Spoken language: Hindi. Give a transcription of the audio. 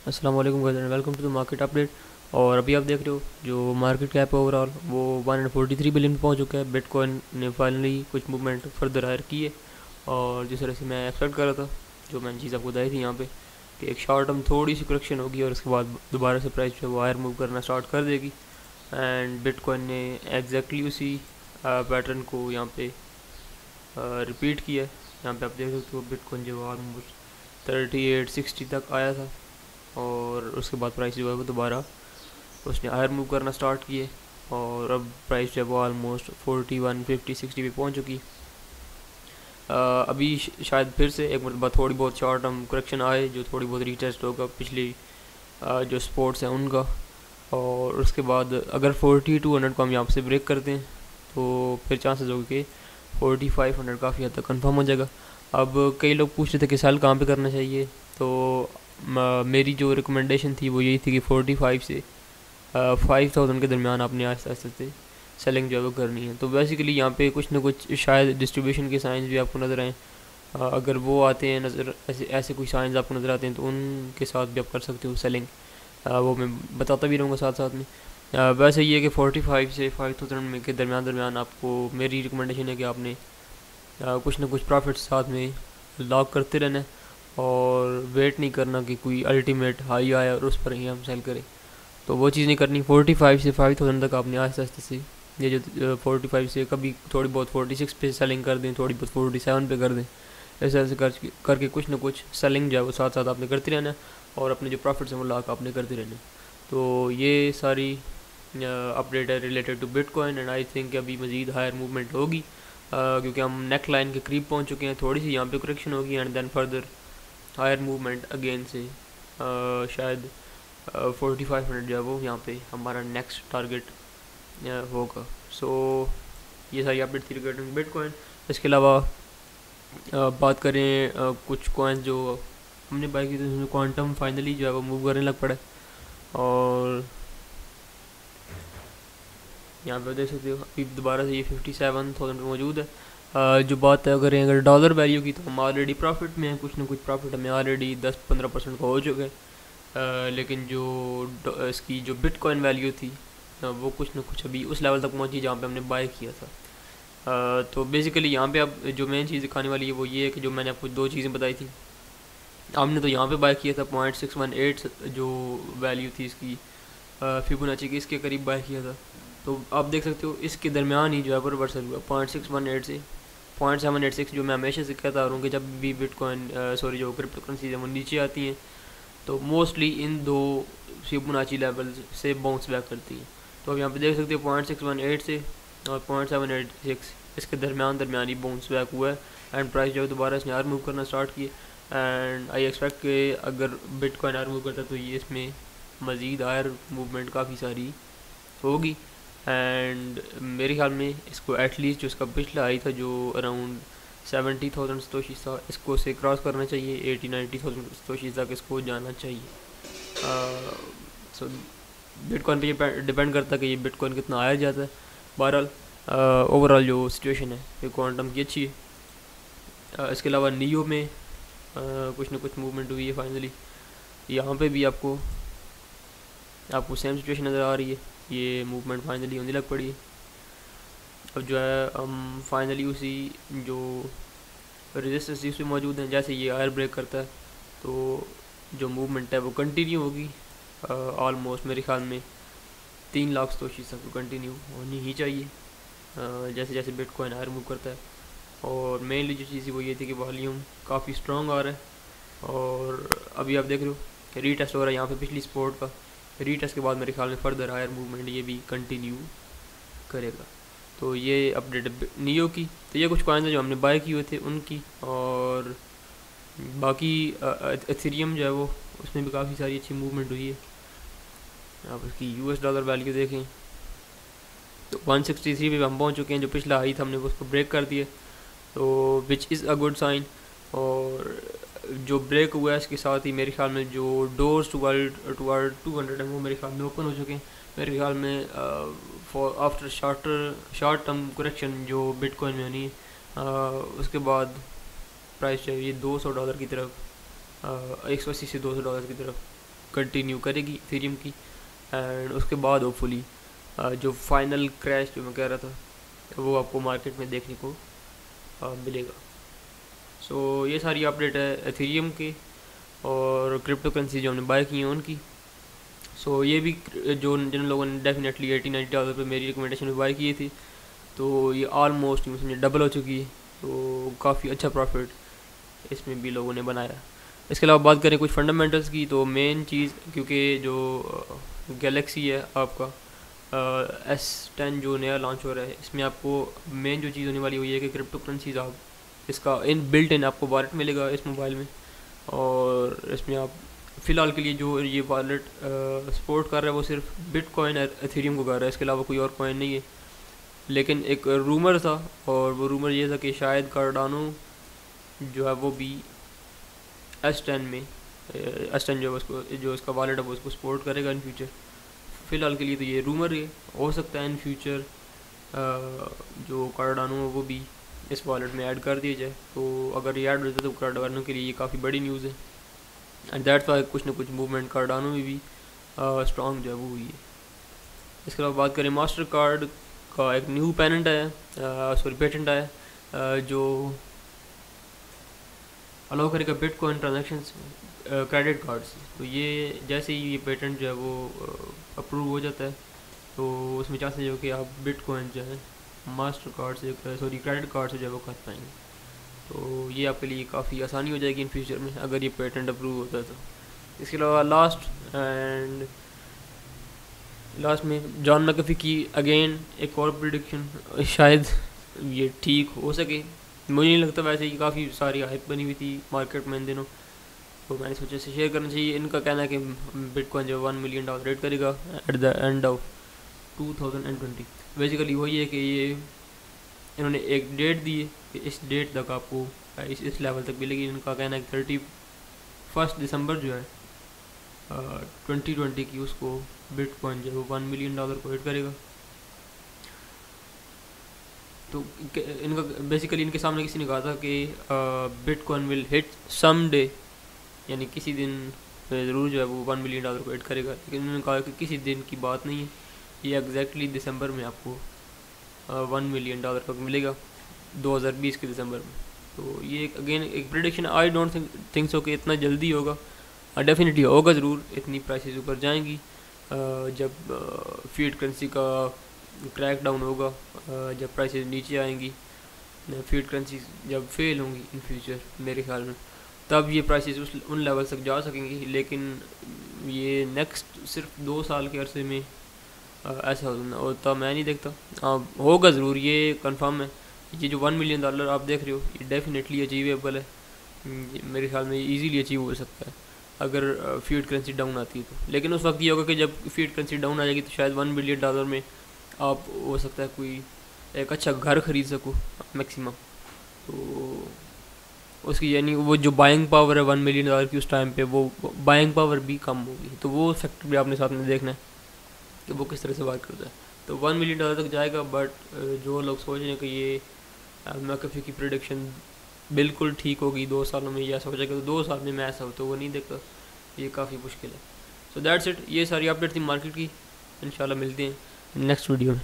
अस्सलाम वालेकुम guys and welcome to the market update. और अभी आप देख रहे हो जो मार्केट कैप है ओवरऑल वो 143 बिलियन पे पहुंच चुका है। बिटकॉइन ने फाइनली कुछ मूवमेंट फर्दर हायर की है और जिस तरह से मैं एक्सपेक्ट कर रहा था, जो मैंने चीज़ आपको बताई थी यहाँ पे कि एक शॉर्ट टर्म थोड़ी सी करेक्शन होगी और उसके बाद दोबारा से प्राइस जो है वो हायर मूव करना स्टार्ट कर देगी। एंड बिटकॉइन ने एग्जैक्टली उसी पैटर्न को यहाँ पे रिपीट किया है। यहाँ पे आप देख सकते हो बिटकॉइन जो ऑलमोस्ट 3860 तक आया था और उसके बाद प्राइस जो है वो दोबारा उसने हायर मूव करना स्टार्ट किए और अब प्राइस जो है वो ऑलमोस्ट 4150-60 पे पहुंच चुकी। अभी शायद फिर से एक मतलब थोड़ी बहुत शॉर्ट टर्म करेक्शन आए जो थोड़ी बहुत रीटेस्ट होगा पिछली जो स्पोर्ट्स हैं उनका। और उसके बाद अगर 4200 को हम यहाँ से ब्रेक करते हैं तो फिर चांसेस होगा कि 4500 काफ़ी हद तक कन्फर्म हो जाएगा। अब कई लोग पूछ रहे थे कि सेल कहाँ पे करना चाहिए, तो मेरी जो रिकमेंडेशन थी वो यही थी कि 45 से 5000 के दरमियान आपने आस्ते आस्ते से सेलिंग जो है वो करनी है। तो बेसिकली यहाँ पे कुछ ना कुछ शायद डिस्ट्रीब्यूशन के साइंस भी आपको नज़र आएँ। अगर वो आते हैं नज़र, ऐसे ऐसे कोई साइंस आपको नज़र आते हैं तो उनके साथ भी आप कर सकते हो सेलिंग। वो मैं बताता भी रहूँगा साथ साथ में। वैसे ये है कि 45 से 5000 में के दरमियान आपको मेरी रिकमेंडेशन है कि आपने कुछ ना कुछ प्रॉफिट साथ में लॉक करते रहना है और वेट नहीं करना कि कोई अल्टीमेट हाई आया और उस पर ही हम सेल करें। तो वो चीज़ नहीं करनी। 45 से 5000 तक आपने आस्ते आस्ते से ये जो 45 से कभी थोड़ी बहुत 46 पे सेलिंग कर दें, थोड़ी बहुत 47 पे कर दें, ऐसे ऐसे करके कुछ ना कुछ सेलिंग जो है वो साथ साथ आपने करते रहना है और अपने जो प्रॉफिट्स हैं वो लॉक आपने करते रहना है। तो ये सारी अपडेट है related to bitcoin and I think अभी मज़ीद हायर मूवमेंट होगी क्योंकि हम नेक लाइन के करीब पहुंच चुके हैं। थोड़ी सी यहाँ पे करेक्शन होगी and then further higher movement again से शायद 4500 जो है वो यहाँ पे हमारा नेक्स्ट टारगेट होगा। सो ये सारी अपडेट थी रिगार्डिंग बिटकॉइन। इसके अलावा बात करें कुछ कॉइन्स जो हमने बाय की थी उसमें क्वांटम फाइनली जो है वो मूव करने लग पड़ा है और यहाँ पे देख सकते हो अभी दोबारा से ये 57,000 पे मौजूद है। जो बात है करें अगर डॉलर वैल्यू की तो हम ऑलरेडी प्रॉफिट में हैं, कुछ ना कुछ प्रॉफिट हमें ऑलरेडी 10-15% का हो चुका है। लेकिन जो इसकी जो बिटकॉइन वैल्यू थी वो कुछ ना कुछ अभी उस लेवल तक पहुंची जहाँ पे हमने बाय किया था। तो बेसिकली यहाँ पे अब जो मेन चीज़ दिखाने वाली है वो ये है कि जो मैंने आपको दो चीज़ें बताई थी, हमने तो यहाँ पे बाय किया था 0.618 जो वैल्यू थी इसकी फिबोनाची की, इसके करीब बाय किया था। तो आप देख सकते हो इसके दरमियान ही जो है वो रिवर्सल हुआ 0.618 से 0.786, जो मैं हमेशा से कहता आ रहा हूँ कि जब भी बिटकॉइन सॉरी जो क्रिप्टो करेंसी है वो नीचे आती हैं तो मोस्टली इन दो फिबोनाची लेवल से बाउंस बैक करती हैं। तो अब यहाँ पे देख सकते हो 0.618 से और 0.786 इसके दरमियान ही बाउंस बैक हुआ है एंड प्राइस जो है दोबारा इसने आर मूव करना स्टार्ट किया। एंड आई एक्सपेक्ट कि अगर बिटकॉइन आर मूव करता तो ये इसमें मज़ीद हायर मूवमेंट काफ़ी सारी होगी। एंड मेरे ख्याल में इसको एटलीस्ट जो इसका पिछला आई था जो अराउंड 70,000 सतोशीज़ था, इसको से क्रॉस करना चाहिए, 80-90,000 सतोशीज़ तक इसको जाना चाहिए। सो बिटकॉइन पे ये डिपेंड करता है कि ये बिटकॉइन कितना आया जाता है। बहरहाल ओवरऑल जो सिचुएशन है ये क्वांटम की अच्छी है। इसके अलावा नियो में कुछ ना कुछ मूवमेंट हुई है फाइनली। यहाँ पे भी आपको सेम सिचुएशन नज़र आ रही है, ये मूवमेंट फाइनली होने लग पड़ी है। अब जो है हम फाइनली उसी जो रेजिस्टेंस इस पे मौजूद हैं, जैसे ये आयर ब्रेक करता है तो जो मूवमेंट है वो कंटिन्यू होगी। ऑलमोस्ट मेरे ख्याल में 3 लाख सतोशीज़ तक तो कंटिन्यू होनी ही चाहिए जैसे जैसे बिटकॉइन आयर मूव करता है। और मेनली जो चीज़ वो ये थी कि वॉल्यूम काफ़ी स्ट्रॉन्ग आ रहा है और अभी आप देख रहे हो रीटेस्ट हो रहा है यहाँ पे पिछली सपोर्ट का। रीटेस्ट के बाद मेरे ख्याल में फर्दर हायर मूवमेंट ये भी कंटिन्यू करेगा। तो ये अपडेट नियो की। तो ये कुछ कॉइन्स हैं जो हमने बाय किए हुए थे उनकी, और बाकी एथेरियम जो है वो उसमें भी काफ़ी सारी अच्छी मूवमेंट हुई है। आप इसकी यूएस डॉलर वैल्यू देखें तो 163 पे हम पहुँच चुके हैं, जो पिछला हाई था हमने उसको ब्रेक कर दिया, तो which is a good sign. और जो ब्रेक हुआ है इसके साथ ही मेरे ख्याल में जो डोर्स टुवर्ड 200 है वो मेरे ख्याल में ओपन हो चुके हैं। मेरे ख्याल में for after short term correction जो बिटकॉइन में होनी है उसके बाद प्राइस जो है ये $200 की तरफ 180 से $200 की तरफ कंटिन्यू करेगी इथेरियम की, एंड उसके बाद होपफुली जो फाइनल क्रैश जो मैं कह रहा था वो आपको मार्केट में देखने को मिलेगा। सो ये सारी अपडेट है इथेरियम की और क्रिप्टो करेंसी जो हमने बाय की है उनकी। सो ये भी जो जिन लोगों ने डेफिनेटली $80-90 पे मेरी रिकमेंडेशन में बाय किए थे, तो ये ऑलमोस्ट समझे डबल हो चुकी है, तो काफ़ी अच्छा प्रॉफिट इसमें भी लोगों ने बनाया। इसके अलावा बात करें कुछ फंडामेंटल्स की, तो मेन चीज़ क्योंकि जो गैलेक्सी है आपका S10 जो नया लॉन्च हो रहा है, इसमें आपको मेन जो चीज़ होने वाली हुई है कि क्रिप्टो करेंसीज आप इसका बिल्ट इन आपको वॉलेट मिलेगा इस मोबाइल में, और इसमें आप फ़िलहाल के लिए जो ये वॉलेट सपोर्ट कर रहा है वो सिर्फ बिटकॉइन और इथेरियम को कर रहा है, इसके अलावा कोई और कॉइन नहीं है। लेकिन एक रूमर था, और वो रूमर ये था कि शायद कार्डानो जो है वो भी S10 में S10 जो है उसको जो इसका वॉलेट है वो उसको सपोर्ट करेगा इन फ्यूचर। फ़िलहाल के लिए तो ये रूमर है, हो सकता है इन फ्यूचर जो कार्डानो है वो भी इस वॉलेट में ऐड कर दिया जाए। तो अगर ये ऐड हो जाए तो कार्डानो के लिए ये काफ़ी बड़ी न्यूज़ है, एंड दैट्स वाई कुछ ना कुछ मूवमेंट कार्डानो में भी स्ट्रॉन्ग जो है वो हुई है। इसके अलावा बात करें मास्टर कार्ड का एक न्यू पेटेंट आया जो अलाउ करेगा बिटकॉइन ट्रांजैक्शंस क्रेडिट कार्ड से। तो ये जैसे ही ये पेटेंट जो है वो अप्रूव हो जाता है, तो उसमें चांसेस हो कि आप बिटकॉइन जो है मास्टर कार्ड से क्रेडिट कार्ड से जो है वो कर पाएंगे। तो ये आपके लिए काफ़ी आसानी हो जाएगी इन फ्यूचर में अगर ये पेटेंट अप्रूव होता है तो। इसके अलावा लास्ट में जॉन मैकेफी की अगेन एक और प्रिडिक्शन, शायद ये ठीक हो सके, मुझे नहीं लगता। वैसे ही काफ़ी सारी हाइप बनी हुई थी मार्केट में इन दिनों, तो मैंने सोचा से शेयर करना चाहिए। इनका कहना है कि बिटकॉइन जो $1 मिलियन रेट करेगा at the end of 2020। Basically वही है कि ये इन्होंने एक डेट दी है कि इस डेट तक आपको इस लेवल तक मिलेगी। इनका कहना है कि 31 दिसंबर जो है 2020 की उसको बिटकॉइन जो है $1 मिलियन को हिट करेगा। तो इनका बेसिकली इनके सामने किसी ने कहा था कि bitcoin will hit some day, यानी किसी दिन ज़रूर जो है वो $1 मिलियन को हिट करेगा। लेकिन उन्होंने कहा कि किसी दिन की बात नहीं है, ये एग्जैक्टली दिसंबर में आपको $1 मिलियन तक मिलेगा 2020 के दिसंबर में। तो ये अगेन एक prediction, I don't think so कि इतना जल्दी होगा। डेफिनेटली होगा ज़रूर, इतनी प्राइसेस ऊपर जाएंगी जब फीड करेंसी का क्रैक डाउन होगा, जब प्राइसेस नीचे आएंगी, फीड करेंसी जब फेल होंगी इन फ्यूचर मेरे ख्याल में, तब ये प्राइसेस उन लेवल तक जा सकेंगी। लेकिन ये नेक्स्ट सिर्फ 2 साल के अरसे में ऐसा होता मैं नहीं देखता। होगा ज़रूर, ये कंफर्म है। ये जो $1 मिलियन आप देख रहे हो ये डेफिनेटली अचीवेबल है, मेरे ख्याल में इजीली अचीव हो सकता है अगर फीड करेंसी डाउन आती है तो। लेकिन उस वक्त ये होगा कि जब फीड करेंसी डाउन आ जाएगी तो शायद $1 मिलियन में आप हो सकता है कोई एक अच्छा घर ख़रीद सको मैक्सिमम। तो उसकी यानी वो जो बाइंग पावर है $1 मिलियन की उस टाइम पे, वो बाइंग पावर भी कम होगी। तो वो फैक्टर भी आपने साथ में देखना है कि वो किस तरह से वर्क करता है। तो $1 मिलियन तक जाएगा, बट जो लोग सोच रहे हैं कि ये मैकेफी की प्रेडिक्शन बिल्कुल ठीक होगी 2 सालों में, ये ऐसा हो जाएगा, तो 2 साल में मैं ऐसा हो तो वो नहीं देखता, ये काफ़ी मुश्किल है। सो दैट्स इट, ये सारी अपडेट थी मार्केट की। इंशाल्लाह मिलते हैं नेक्स्ट वीडियो में।